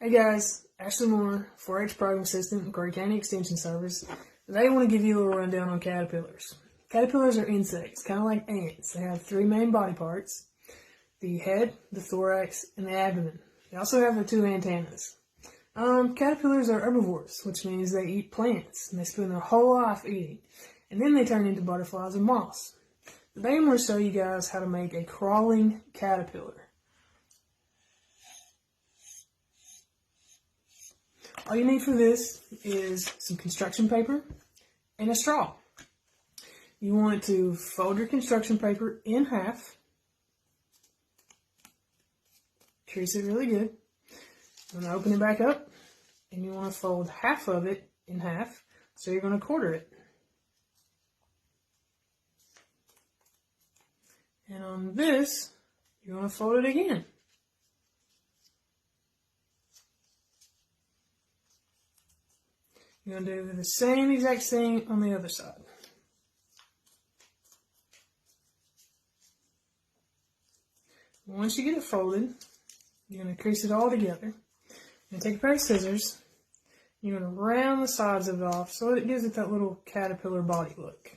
Hey guys, Ashley Moore, 4-H Program Assistant, McCrory County Extension Service. Today I want to give you a little rundown on caterpillars. Caterpillars are insects, kind of like ants. They have 3 main body parts: the head, the thorax, and the abdomen. They also have the 2 antennas. Caterpillars are herbivores, which means they eat plants, and they spend their whole life eating. And then they turn into butterflies and moths. Today I'm going to show you guys how to make a crawling caterpillar. All you need for this is some construction paper and a straw. You want to fold your construction paper in half. Crease it really good. You want to open it back up, and you want to fold half of it in half, so you're going to quarter it. And on this, you're going to fold it again. You're going to do the same exact thing on the other side. Once you get it folded, you're going to crease it all together. You're going to take a pair of scissors. You're going to round the sides of it off so that it gives it that little caterpillar body look.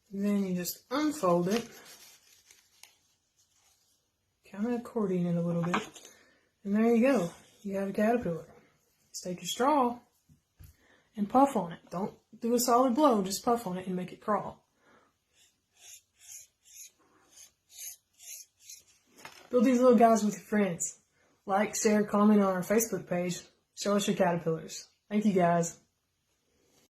Then you just unfold it, kind of accordion it a little bit, and there you go. You have a caterpillar. Just take your straw and puff on it. Don't do a solid blow, just puff on it and make it crawl. Build these little guys with your friends. Like, share, comment on our Facebook page. Show us your caterpillars. Thank you guys.